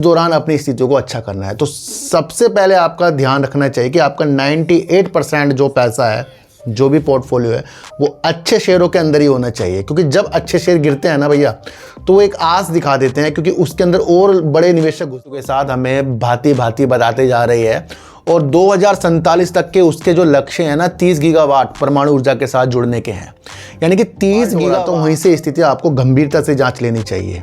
दौरान अपनी स्थितियों को अच्छा करना है। तो सबसे पहले आपका ध्यान रखना चाहिए कि आपका 98% जो पैसा है, जो भी पोर्टफोलियो है, वो अच्छे शेयरों के अंदर ही होना चाहिए। क्योंकि जब अच्छे शेयर गिरते हैं ना भैया, तो वो एक आस दिखा देते हैं, क्योंकि उसके अंदर और बड़े निवेशक घुसों के साथ हमें भांति भांति बताते जा रही है। और 2047 तक के उसके जो लक्ष्य हैं ना, 30 गीगावाट परमाणु ऊर्जा के साथ जुड़ने के हैं, यानी कि 30 गीगा। तो वहीं से स्थिति आपको गंभीरता से जांच लेनी चाहिए।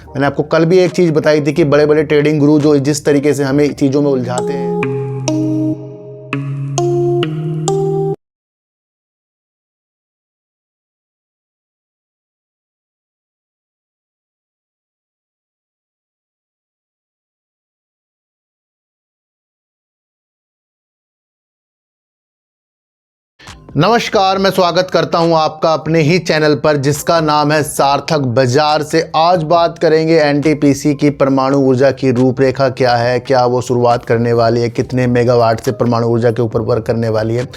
मैंने आपको कल भी एक चीज़ बताई थी कि बड़े बड़े ट्रेडिंग गुरु जो जिस तरीके से हमें चीज़ों में उलझाते हैं। नमस्कार, मैं स्वागत करता हूं आपका अपने ही चैनल पर, जिसका नाम है सार्थक बाजार से। आज बात करेंगे एनटीपीसी की परमाणु ऊर्जा की रूपरेखा क्या है, क्या वो शुरुआत करने वाली है, कितने मेगावाट से परमाणु ऊर्जा के ऊपर वर्क करने वाली है,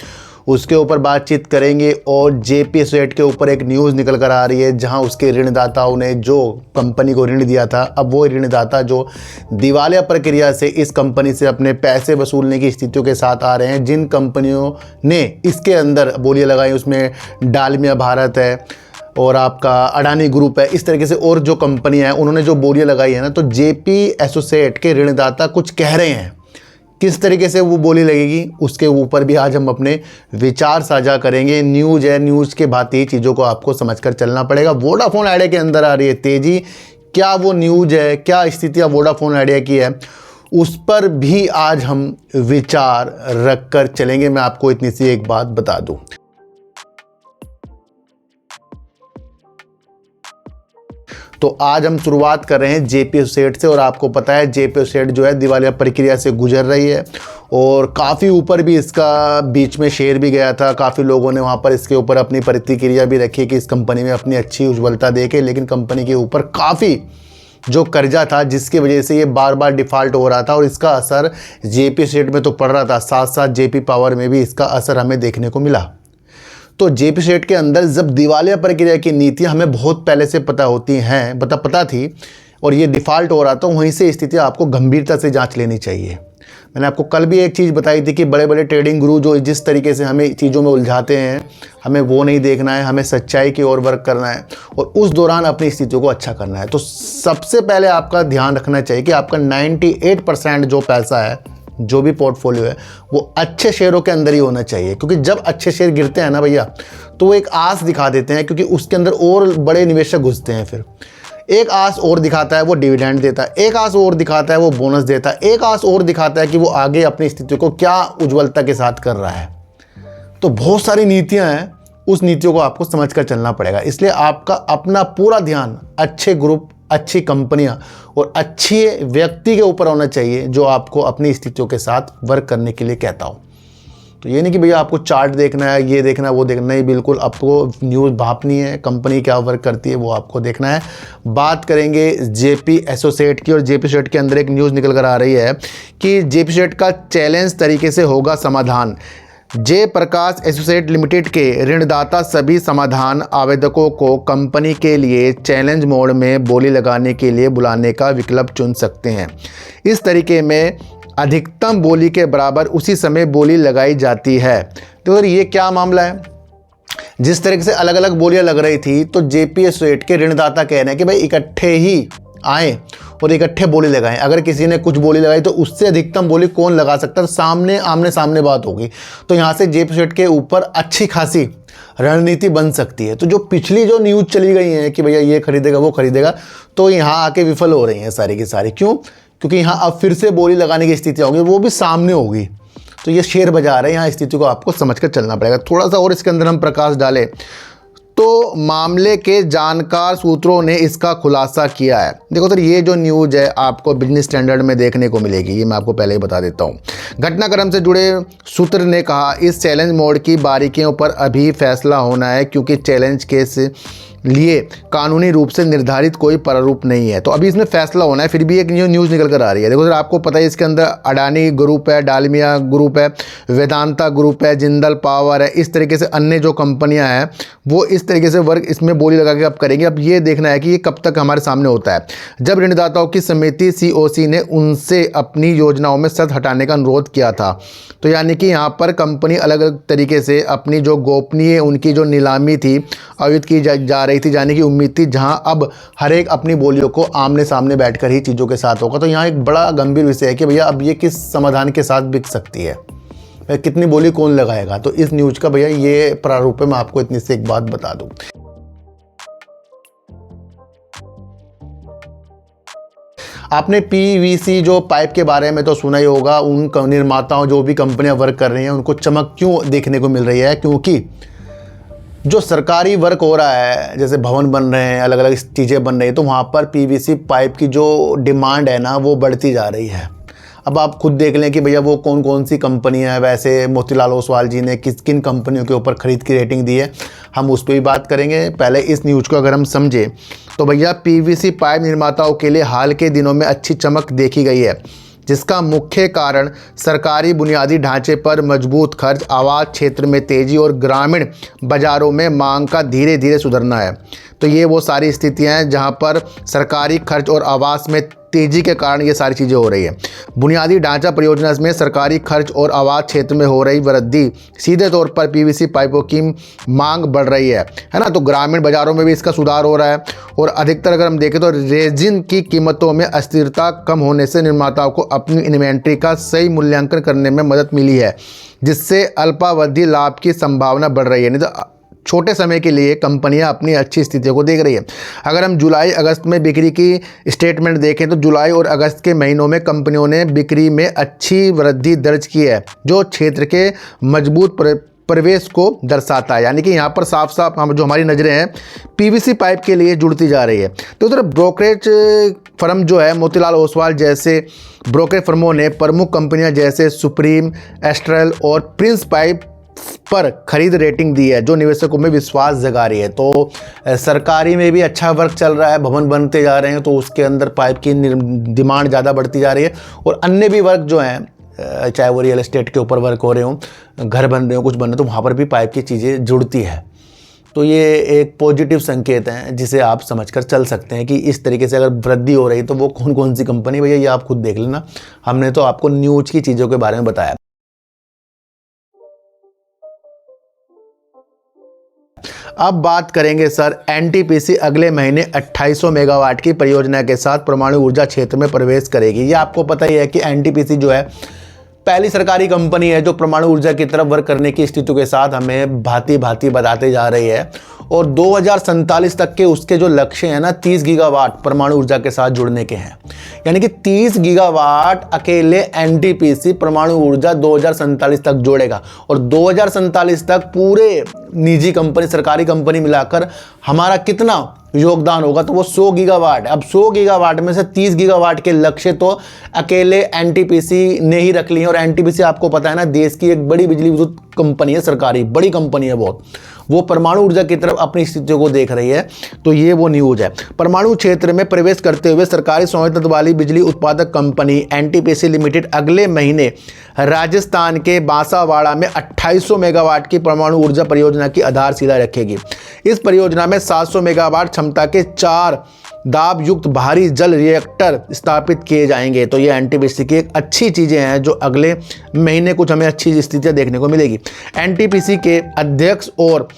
उसके ऊपर बातचीत करेंगे। और जेपी एसोसिएट के ऊपर एक न्यूज़ निकल कर आ रही है, जहां उसके ऋणदाताओं ने जो कंपनी को ऋण दिया था, अब वो ऋणदाता जो दिवालिया प्रक्रिया से इस कंपनी से अपने पैसे वसूलने की स्थितियों के साथ आ रहे हैं। जिन कंपनियों ने इसके अंदर बोलियां लगाई, उसमें डालमिया भारत है और आपका अडानी ग्रुप है, इस तरीके से और जो कंपनियां हैं उन्होंने जो बोलियां लगाई है ना, तो जेपी एसोसिएट के ऋणदाता कुछ कह रहे हैं। किस तरीके से वो बोली लगेगी, उसके ऊपर भी आज हम अपने विचार साझा करेंगे। न्यूज़ है, न्यूज़ के भांति चीज़ों को आपको समझकर चलना पड़ेगा। वोडाफोन आइडिया के अंदर आ रही है तेजी, क्या वो न्यूज़ है, क्या स्थितियाँ वोडाफोन आइडिया की है, उस पर भी आज हम विचार रख कर चलेंगे। मैं आपको इतनी सी एक बात बता दूँ, तो आज हम शुरुआत कर रहे हैं जेपी एसोसिएट से। और आपको पता है जेपी एसोसिएट जो है दिवालिया प्रक्रिया से गुजर रही है और काफ़ी ऊपर भी इसका बीच में शेयर भी गया था। काफ़ी लोगों ने वहाँ पर इसके ऊपर अपनी प्रतिक्रिया भी रखी कि इस कंपनी में अपनी अच्छी उज्ज्वलता देखे, लेकिन कंपनी के ऊपर काफ़ी जो कर्जा था, जिसकी वजह से ये बार बार डिफ़ॉल्ट हो रहा था और इसका असर जेपी एसोसिएट में तो पड़ रहा था, साथ साथ जेपी पावर में भी इसका असर हमें देखने को मिला। तो जेपी एसोसिएट के अंदर जब दिवालिया प्रक्रिया की नीतियां हमें बहुत पहले से पता होती हैं, पता थी, और ये डिफ़ॉल्ट हो रहा था, वहीं से स्थिति आपको गंभीरता से जांच लेनी चाहिए। मैंने आपको कल भी एक चीज़ बताई थी कि बड़े बड़े ट्रेडिंग गुरु जो जिस तरीके से हमें चीज़ों में उलझाते हैं, हमें वो नहीं देखना है, हमें सच्चाई की ओर वर्क करना है और उस दौरान अपनी स्थितियों को अच्छा करना है। तो सबसे पहले आपका ध्यान रखना चाहिए कि आपका 98% जो पैसा है, जो भी पोर्टफोलियो है, वो अच्छे शेयरों के अंदर ही होना चाहिए। क्योंकि जब अच्छे शेयर गिरते हैं ना भैया, तो वो एक आस दिखा देते हैं, क्योंकि उसके अंदर और बड़े निवेशक घुसते हैं। फिर एक आस और दिखाता है वो डिविडेंड देता है, एक आस और दिखाता है वो बोनस देता है, एक आस और दिखाता है कि वो आगे अपनी स्थिति को क्या उज्ज्वलता के साथ कर रहा है। तो बहुत सारी नीतियाँ हैं, उस नीतियों को आपको समझ कर चलना पड़ेगा। इसलिए आपका अपना पूरा ध्यान अच्छे ग्रुप, अच्छी कंपनियां और अच्छे व्यक्ति के ऊपर होना चाहिए, जो आपको अपनी स्थितियों के साथ वर्क करने के लिए कहता हो। तो ये नहीं कि भैया आपको चार्ट देखना है, ये देखना है, वो देखना नहीं, बिल्कुल आपको न्यूज़ भापनी है, कंपनी क्या वर्क करती है वो आपको देखना है। बात करेंगे जेपी एसोसिएट की, और जेपी एसोसिएट के अंदर एक न्यूज़ निकल कर आ रही है कि जेपी एसोसिएट का चैलेंज तरीके से होगा समाधान। जय प्रकाश एसोसिएट लिमिटेड के ऋणदाता सभी समाधान आवेदकों को कंपनी के लिए चैलेंज मोड में बोली लगाने के लिए बुलाने का विकल्प चुन सकते हैं। इस तरीके में अधिकतम बोली के बराबर उसी समय बोली लगाई जाती है। तो ये क्या मामला है? जिस तरीके से अलग अलग बोलियां लग रही थी, तो जेपी एसोसिएट के ऋणदाता कह रहे हैं कि भाई इकट्ठे ही आए और इकट्ठे बोली लगाएं। अगर किसी ने कुछ बोली लगाई तो उससे अधिकतम बोली कौन लगा सकता है, तो आमने सामने बात होगी। तो यहाँ से जेपी एसोसिएट के ऊपर अच्छी खासी रणनीति बन सकती है। तो जो पिछली जो न्यूज़ चली गई है कि भैया ये खरीदेगा वो खरीदेगा, तो यहाँ आके विफल हो रही हैं सारी की सारी। क्यों? क्योंकि यहाँ अब फिर से बोली लगाने की स्थिति होगी, वो भी सामने होगी। तो ये शेयर बाजार है, यहाँ स्थिति को आपको समझकर चलना पड़ेगा। थोड़ा सा और इसके अंदर हम प्रकाश डालें तो मामले के जानकार सूत्रों ने इसका खुलासा किया है। देखो सर, ये जो न्यूज़ है आपको बिजनेस स्टैंडर्ड में देखने को मिलेगी, ये मैं आपको पहले ही बता देता हूँ। घटनाक्रम से जुड़े सूत्र ने कहा, इस चैलेंज मोड की बारीकियों पर अभी फैसला होना है, क्योंकि चैलेंज केस लिए कानूनी रूप से निर्धारित कोई प्रारूप नहीं है। तो अभी इसमें फैसला होना है। फिर भी एक न्यूज़ निकल कर आ रही है। देखो सर, आपको पता है इसके अंदर अडानी ग्रुप है, डालमिया ग्रुप है, वेदांता ग्रुप है, जिंदल पावर है, इस तरीके से अन्य जो कंपनियां हैं वो इस तरीके से वर्क इसमें बोली लगा के अब करेंगे। अब ये देखना है कि ये कब तक हमारे सामने होता है। जब ऋणदाताओं की समिति COC ने उनसे अपनी योजनाओं में शर्त हटाने का अनुरोध किया था, तो यानी कि यहाँ पर कंपनी अलग अलग तरीके से अपनी जो गोपनीय उनकी जो नीलामी थी आयोजित की जा रही थी, जाने की उम्मीद थी, जहाँ अब हर एक अपनी बोलियों को आमने सामने बैठकर ही चीज़ों के साथ होगा। तो यहाँ एक बड़ा गंभीर विषय है कि भैया अब ये किस समाधान के साथ बिक सकती है, कितनी बोली कौन लगाएगा। तो इस न्यूज़ का भैया ये प्रारूप है। मैं आपको इतनी से एक बात बता दूं, आपने PVC जो पाइप के बारे में तो सुना ही होगा। उन निर्माताओं जो भी कंपनियां वर्क कर रही हैं उनको चमक क्यों देखने को मिल रही है, क्योंकि जो सरकारी वर्क हो रहा है, जैसे भवन बन रहे हैं, अलग अलग चीज़ें बन रही हैं, तो वहाँ पर PVC पाइप की जो डिमांड है ना वो बढ़ती जा रही है। अब आप खुद देख लें कि भैया वो कौन कौन सी कंपनियां हैं। वैसे मोतीलाल ओसवाल जी ने किन कंपनियों के ऊपर खरीद की रेटिंग दी है, हम उस पर भी बात करेंगे। पहले इस न्यूज़ को अगर हम समझें तो भैया PVC पाइप निर्माताओं के लिए हाल के दिनों में अच्छी चमक देखी गई है, जिसका मुख्य कारण सरकारी बुनियादी ढांचे पर मजबूत खर्च, आवास क्षेत्र में तेज़ी और ग्रामीण बाज़ारों में मांग का धीरे धीरे सुधरना है। तो ये वो सारी स्थितियां हैं जहां पर सरकारी खर्च और आवास में तेज़ी के कारण ये सारी चीज़ें हो रही है। बुनियादी ढांचा परियोजना में सरकारी खर्च और आवास क्षेत्र में हो रही वृद्धि सीधे तौर पर PVC पाइपों की मांग बढ़ रही है ना। तो ग्रामीण बाज़ारों में भी इसका सुधार हो रहा है। और अधिकतर अगर हम देखें तो रेजिन की कीमतों में अस्थिरता कम होने से निर्माताओं को अपनी इन्वेंट्री का सही मूल्यांकन करने में मदद मिली है, जिससे अल्पावधि लाभ की संभावना बढ़ रही है। नहीं तो छोटे समय के लिए कंपनियां अपनी अच्छी स्थितियों को देख रही है। अगर हम जुलाई अगस्त में बिक्री की स्टेटमेंट देखें तो जुलाई और अगस्त के महीनों में कंपनियों ने बिक्री में अच्छी वृद्धि दर्ज की है, जो क्षेत्र के मजबूत प्रवेश को दर्शाता है। यानी कि यहाँ पर साफ साफ हम जो हमारी नज़रें हैं PVC पाइप के लिए जुड़ती जा रही है। तो उधर ब्रोकरेज फर्म जो है मोतीलाल ओसवाल जैसे ब्रोकरेज फर्मों ने प्रमुख कंपनियां जैसे सुप्रीम, एस्ट्रल और प्रिंस पाइप पर खरीद रेटिंग दी है, जो निवेशकों में विश्वास जगा रही है। तो सरकारी में भी अच्छा वर्क चल रहा है, भवन बनते जा रहे हैं, तो उसके अंदर पाइप की डिमांड ज़्यादा बढ़ती जा रही है। और अन्य भी वर्क जो हैं, चाहे वो रियल एस्टेट के ऊपर वर्क हो रहे हों, घर बन रहे हो, कुछ बन रहे, तो वहाँ पर भी पाइप की चीज़ें जुड़ती है। तो ये एक पॉजिटिव संकेत है जिसे आप समझकर चल सकते हैं कि इस तरीके से अगर वृद्धि हो रही तो वो कौन कौन सी कंपनी, भैया ये आप खुद देख लेना। हमने तो आपको न्यूज़ की चीज़ों के बारे में बताया। अब बात करेंगे सर, NTPC अगले महीने 2800 मेगावाट की परियोजना के साथ परमाणु ऊर्जा क्षेत्र में प्रवेश करेगी। ये आपको पता ही है कि NTPC जो है पहली सरकारी कंपनी है जो परमाणु ऊर्जा की तरफ वर्क करने की स्थिति के साथ हमें भांति भांति बताते जा रही है। और 2047 तक के उसके जो लक्ष्य हैं ना, 30 गीगावाट परमाणु ऊर्जा के साथ जुड़ने के हैं। यानी कि 30 गीगावाट अकेले NTPC परमाणु ऊर्जा 2047 तक जोड़ेगा। और 2047 तक पूरे निजी कंपनी, सरकारी कंपनी मिलाकर हमारा कितना योगदान होगा, तो वो 100 गीगावाट। अब 100 गीगावाट में से 30 गीगावाट के लक्ष्य तो अकेले NTPC ने ही रख लिए। और NTPC आपको पता है ना, देश की एक बड़ी बिजली विद्युत कंपनी है, सरकारी बड़ी कंपनी है बहुत। वो परमाणु ऊर्जा की तरफ अपनी स्थितियों को देख रही है। तो ये वो न्यूज़ है। परमाणु क्षेत्र में प्रवेश करते हुए सरकारी स्वामित्व वाली बिजली उत्पादक कंपनी NTPC लिमिटेड अगले महीने राजस्थान के बांसावाड़ा में 2800 मेगावाट की परमाणु ऊर्जा परियोजना की आधारशिला रखेगी। इस परियोजना में 700 मेगावाट क्षमता के 4 दाब युक्त भारी जल रिएक्टर स्थापित किए जाएंगे। तो ये NTPC की एक अच्छी चीज़ें हैं जो अगले महीने कुछ हमें अच्छी स्थितियाँ देखने को मिलेगी। NTPC के अध्यक्ष और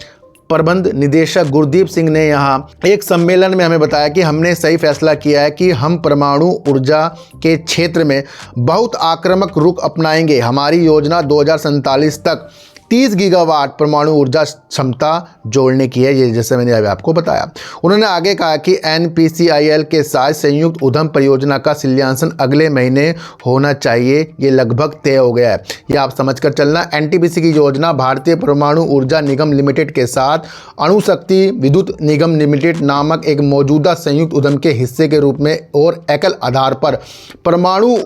प्रबंध निदेशक गुरदीप सिंह ने यहाँ एक सम्मेलन में हमें बताया कि हमने सही फैसला किया है कि हम परमाणु ऊर्जा के क्षेत्र में बहुत आक्रामक रुख अपनाएंगे। हमारी योजना 2047 तक 30 गीगावाट परमाणु ऊर्जा क्षमता जोड़ने की है, ये जैसे मैंने अभी आपको बताया। उन्होंने आगे कहा कि NPCIL के साथ संयुक्त उद्यम परियोजना का शिलान्यास अगले महीने होना चाहिए, ये लगभग तय हो गया है। ये आप समझकर चलना। NTPC की योजना भारतीय परमाणु ऊर्जा निगम लिमिटेड के साथ अणुशक्ति विद्युत निगम लिमिटेड नामक एक मौजूदा संयुक्त उद्यम के हिस्से के रूप में और एकल आधार पर परमाणु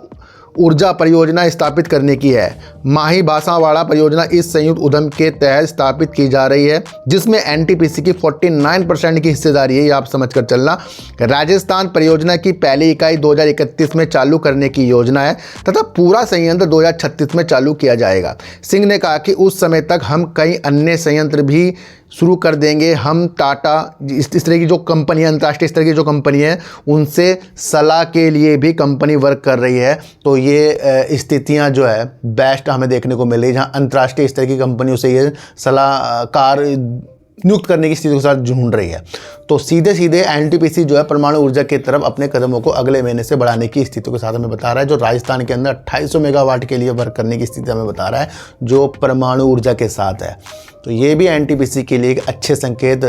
ऊर्जा परियोजना स्थापित करने की है। माही बांसावाड़ा परियोजना इस संयुक्त उद्यम के तहत स्थापित की जा रही है, जिसमें एनटीपीसी की 49% की हिस्सेदारी है, ये आप समझ कर चलना। राजस्थान परियोजना की पहली इकाई 2031 में चालू करने की योजना है तथा पूरा संयंत्र 2036 में चालू किया जाएगा। सिंह ने कहा कि उस समय तक हम कई अन्य संयंत्र भी शुरू कर देंगे। हम टाटा इस तरह की जो कंपनी है, अंतर्राष्ट्रीय स्तर की जो कंपनी है, उनसे सलाह के लिए भी कंपनी वर्क कर रही है। तो ये स्थितियां जो है बेस्ट हमें देखने को मिल रही है, जहां अंतर्राष्ट्रीय स्तर की कंपनियों से ये सलाहकार नियुक्त करने की स्थिति के साथ ढूंढ रही है। तो सीधे सीधे एनटीपीसी जो है परमाणु ऊर्जा की तरफ अपने कदमों को अगले महीने से बढ़ाने की स्थिति के साथ हमें बता रहा है, जो राजस्थान के अंदर 2800 मेगावाट के लिए वर्क करने की स्थिति हमें बता रहा है, जो परमाणु ऊर्जा के साथ है। तो ये भी एनटीपीसी के लिए एक अच्छे संकेत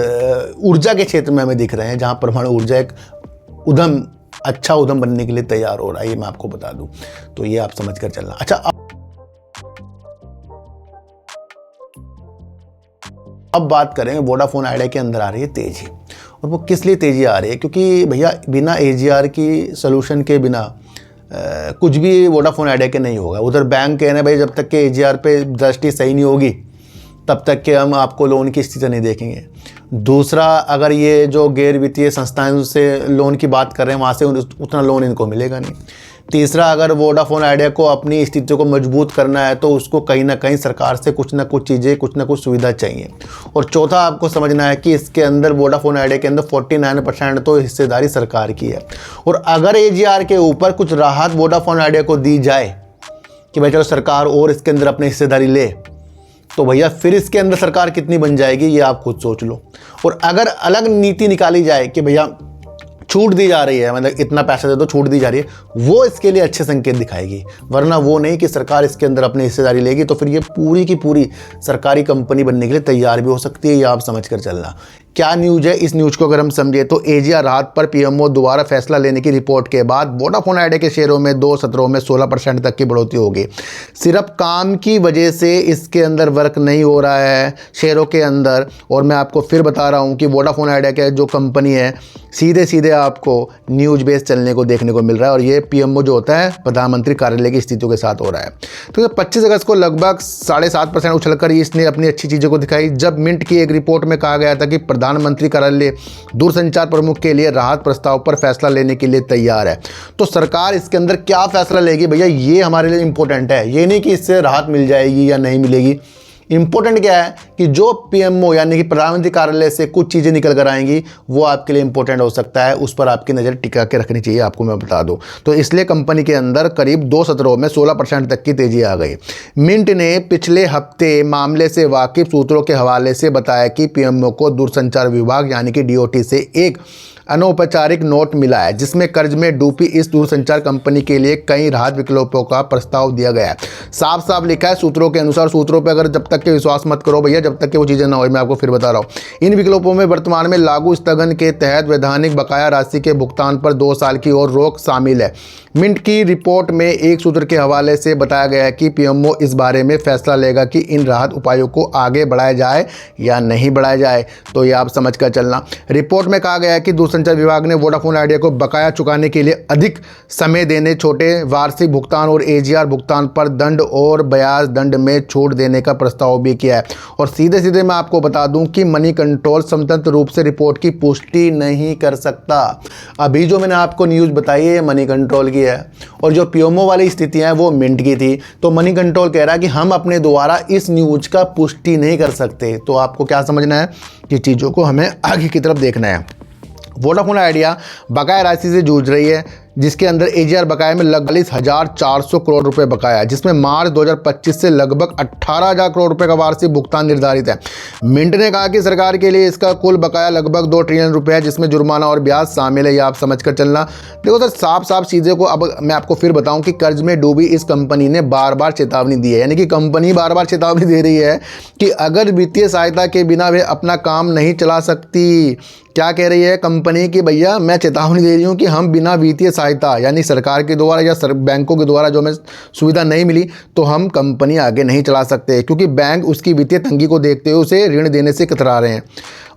ऊर्जा के क्षेत्र में हमें दिख रहे हैं, जहाँ परमाणु ऊर्जा एक अच्छा उद्यम बनने के लिए तैयार हो रहा है, ये मैं आपको बता दूँ। तो ये आप समझ कर चलना। अच्छा, अब बात करें वोडाफोन आइडिया के अंदर आ रही है तेजी, और वो किस लिए तेजी आ रही है, क्योंकि भैया बिना एजीआर की सोल्यूशन के बिना कुछ भी वोडाफोन आइडिया के नहीं होगा। उधर बैंक कह रहे हैं भाई जब तक के एजीआर पे दृष्टि सही नहीं होगी तब तक के हम आपको लोन की स्थिति नहीं देखेंगे। दूसरा, अगर ये जो गैर वित्तीय संस्थाएं से लोन की बात कर रहे हैं वहाँ से उतना लोन इनको मिलेगा नहीं। तीसरा, अगर वोडाफोन आइडिया को अपनी स्थिति को मजबूत करना है तो उसको कहीं ना कहीं सरकार से कुछ ना कुछ चीज़ें, कुछ ना कुछ सुविधा चाहिए। और चौथा, आपको समझना है कि इसके अंदर वोडाफोन आइडिया के अंदर 49% तो हिस्सेदारी सरकार की है। और अगर एजीआर के ऊपर कुछ राहत वोडाफोन आइडिया को दी जाए कि भाई चलो सरकार और इसके अंदर अपनी हिस्सेदारी ले, तो भैया फिर इसके अंदर सरकार कितनी बन जाएगी ये आप खुद सोच लो। और अगर अलग नीति निकाली जाए कि भैया छूट दी जा रही है, मतलब इतना पैसा दे दो, छूट दी जा रही है, वो इसके लिए अच्छे संकेत दिखाएगी। वरना वो नहीं कि सरकार इसके अंदर अपनी हिस्सेदारी लेगी तो फिर ये पूरी की पूरी सरकारी कंपनी बनने के लिए तैयार भी हो सकती है, ये आप समझ कर चलना। क्या न्यूज़ है, इस न्यूज़ को अगर हम समझे तो एजीआर राहत पर पीएमओ दोबारा फैसला लेने की रिपोर्ट के बाद वोडाफोन आइडिया के शेयरों में 2 सत्रों में 16% तक की बढ़ोतरी होगी। सिर्फ काम की वजह से इसके अंदर वर्क नहीं हो रहा है शेयरों के अंदर। और मैं आपको फिर बता रहा हूँ कि वोडाफोन आइडिया के जो कंपनी है सीधे सीधे आपको न्यूज़ बेस चलने को देखने को मिल रहा है, और ये पीएमओ जो होता है प्रधानमंत्री कार्यालय की स्थितियों के साथ हो रहा है। तो 25 अगस्त को लगभग 7.5% उछलकर इसने अपनी अच्छी चीज़ों को दिखाई, जब मिंट की एक रिपोर्ट में कहा गया था कि प्रधानमंत्री कार्यालय दूरसंचार प्रमुख के लिए राहत प्रस्ताव पर फैसला लेने के लिए तैयार है। तो सरकार इसके अंदर क्या फैसला लेगी भैया, ये हमारे लिए इंपॉर्टेंट है। ये नहीं कि इससे राहत मिल जाएगी या नहीं मिलेगी। इंपॉर्टेंट क्या है कि जो पीएमओ यानी कि प्रधानमंत्री कार्यालय से कुछ चीज़ें निकल कर आएंगी वो आपके लिए इंपॉर्टेंट हो सकता है, उस पर आपकी नज़र टिका के रखनी चाहिए, आपको मैं बता दूं। तो इसलिए कंपनी के अंदर करीब 2 सत्रों में 16% तक की तेजी आ गई। मिंट ने पिछले हफ्ते मामले से वाकिफ सूत्रों के हवाले से बताया कि पीएमओ को दूरसंचार विभाग यानी कि डीओटी से एक अनौपचारिक नोट मिला है, जिसमें कर्ज में डूबी इस दूरसंचार कंपनी के लिए कई राहत विकल्पों का प्रस्ताव दिया गया है। साफ साफ लिखा है सूत्रों के अनुसार। सूत्रों पे अगर जब तक के विश्वास मत करो भैया, जब तक कि वो चीज़ें ना हो। मैं आपको फिर बता रहा हूँ, इन विकल्पों में वर्तमान में लागू स्थगन के तहत वैधानिक बकाया राशि के भुगतान पर 2 साल की और रोक शामिल है। मिंट की रिपोर्ट में एक सूत्र के हवाले से बताया गया है कि पीएमओ इस बारे में फैसला लेगा कि इन राहत उपायों को आगे बढ़ाया जाए या नहीं बढ़ाया जाए। तो ये आप समझ कर चलना। रिपोर्ट में कहा गया है कि दूरसंचार विभाग ने वोडाफोन आइडिया को बकाया चुकाने के लिए अधिक समय देने, छोटे वार्षिक भुगतान और एजीआर भुगतान पर दंड और ब्याज दंड में छूट देने का प्रस्ताव भी किया है। और सीधे सीधे मैं आपको बता दूं कि मनी कंट्रोल स्वतंत्र रूप से रिपोर्ट की पुष्टि नहीं कर सकता। अभी जो मैंने आपको न्यूज़ बताई है मनी कंट्रोल की है, और जो पीएमओ वाली स्थितियां हैं वो मिंट की थी। तो मनी कंट्रोल कह रहा है कि हम अपने द्वारा इस न्यूज़ का पुष्टि नहीं कर सकते। तो आपको क्या समझना है कि चीज़ों को हमें आगे की तरफ देखना है। वोडाफोन आइडिया बकाया राशि से जूझ रही है, जिसके अंदर एजीआर बकाया में लगभग 40,400 करोड़ रुपए बकाया है, जिसमें मार्च 2025 से लगभग 18,000 करोड़ रुपए का वार्षिक भुगतान निर्धारित है। मिंट ने कहा कि सरकार के लिए इसका कुल बकाया लगभग 2 ट्रिलियन रुपए है, जिसमें जुर्माना और ब्याज शामिल है। ये आप समझ कर चलना। देखो सर, साफ साफ चीज़ों को अब मैं आपको फिर बताऊं कि कर्ज में डूबी इस कंपनी ने बार बार चेतावनी दी है, यानी कि कंपनी बार बार चेतावनी दे रही है कि अगर वित्तीय सहायता के बिना वे अपना काम नहीं चला सकती। क्या कह रही है कंपनी कि भैया मैं चेतावनी दे रही हूँ कि हम बिना वित्तीय सहायता यानी सरकार के द्वारा या बैंकों के द्वारा जो हमें सुविधा नहीं मिली तो हम कंपनी आगे नहीं चला सकते, क्योंकि बैंक उसकी वित्तीय तंगी को देखते हुए उसे ऋण देने से कतरा रहे हैं।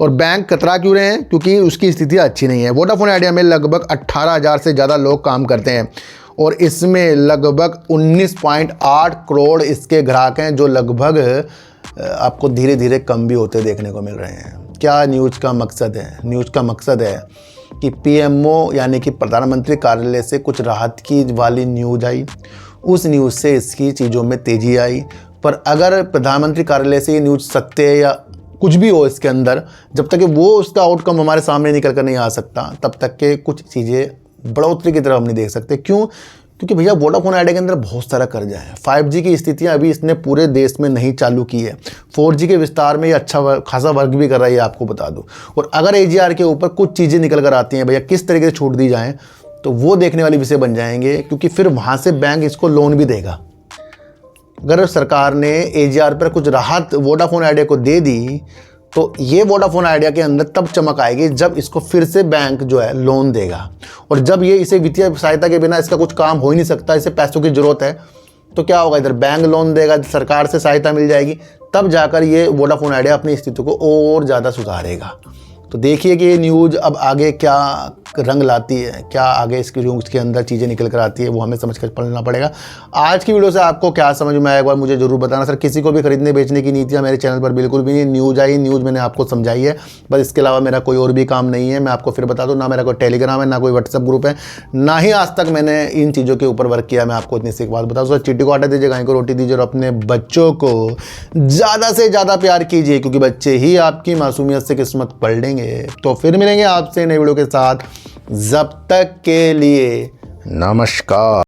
और बैंक कतरा क्यों रहे हैं? क्योंकि उसकी स्थिति अच्छी नहीं है। वोडाफोन आइडिया में लगभग 18,000 से ज़्यादा लोग काम करते हैं और इसमें लगभग 19.8 करोड़ इसके ग्राहक हैं, जो लगभग आपको धीरे धीरे कम भी होते देखने को मिल रहे हैं। क्या न्यूज़ का मकसद है? न्यूज़ का मकसद है कि पीएमओ यानी कि प्रधानमंत्री कार्यालय से कुछ राहत की वाली न्यूज़ आई, उस न्यूज़ से इसकी चीज़ों में तेज़ी आई। पर अगर प्रधानमंत्री कार्यालय से ये न्यूज़ सत्य है या कुछ भी हो इसके अंदर, जब तक कि वो उसका आउटकम हमारे सामने निकल कर नहीं आ सकता, तब तक के कुछ चीज़ें बढ़ोतरी की तरफ हम नहीं देख सकते। क्यों? क्योंकि भैया वोडाफोन आइडिया के अंदर बहुत सारा कर्जा है। 5G की स्थितियां अभी इसने पूरे देश में नहीं चालू की है। 4G के विस्तार में ये अच्छा खासा वर्क भी कर रहा है, आपको बता दूं। और अगर AGR के ऊपर कुछ चीज़ें निकल कर आती हैं भैया, किस तरीके से छूट दी जाएँ, तो वो देखने वाली विषय बन जाएंगे, क्योंकि फिर वहाँ से बैंक इसको लोन भी देगा। अगर सरकार ने AGR पर कुछ राहत वोडाफोन आइडिया को दे दी, तो ये वोडाफोन आइडिया के अंदर तब चमक आएगी जब इसको फिर से बैंक जो है लोन देगा। और जब ये इसे वित्तीय सहायता के बिना इसका कुछ काम हो ही नहीं सकता, इसे पैसों की ज़रूरत है, तो क्या होगा, इधर बैंक लोन देगा, सरकार से सहायता मिल जाएगी, तब जाकर ये वोडाफोन आइडिया अपनी स्थिति को और ज़्यादा सुधारेगा। तो देखिए कि ये न्यूज़ अब आगे क्या रंग लाती है, क्या आगे इसकी न्यूज़ के अंदर चीज़ें निकल कर आती है, वो हमें समझ कर पढ़ना पड़ेगा। आज की वीडियो से आपको क्या समझ में आया, एक बार मुझे ज़रूर बताना। सर, किसी को भी खरीदने बेचने की नीतियाँ मेरे चैनल पर बिल्कुल भी नहीं। न्यूज़ आई, न्यूज़ मैंने आपको समझाई है, बस इसके अलावा मेरा कोई और भी काम नहीं है। मैं आपको फिर बता दूँ, ना मेरा कोई टेलीग्राम है, ना कोई व्हाट्सअप ग्रुप है, ना ही आज तक मैंने इन चीज़ों के ऊपर वर्क किया। मैं आपको इतनी सी एक बात बताऊँ, सर, चिट्ठी को आटा दीजिए, गाय को रोटी दीजिए और अपने बच्चों को ज़्यादा से ज़्यादा प्यार कीजिए, क्योंकि बच्चे ही आपकी मासूमियत से किस्मत पढ़ लेंगे। तो फिर मिलेंगे आपसे नई वीडियो के साथ, जब तक के लिए नमस्कार।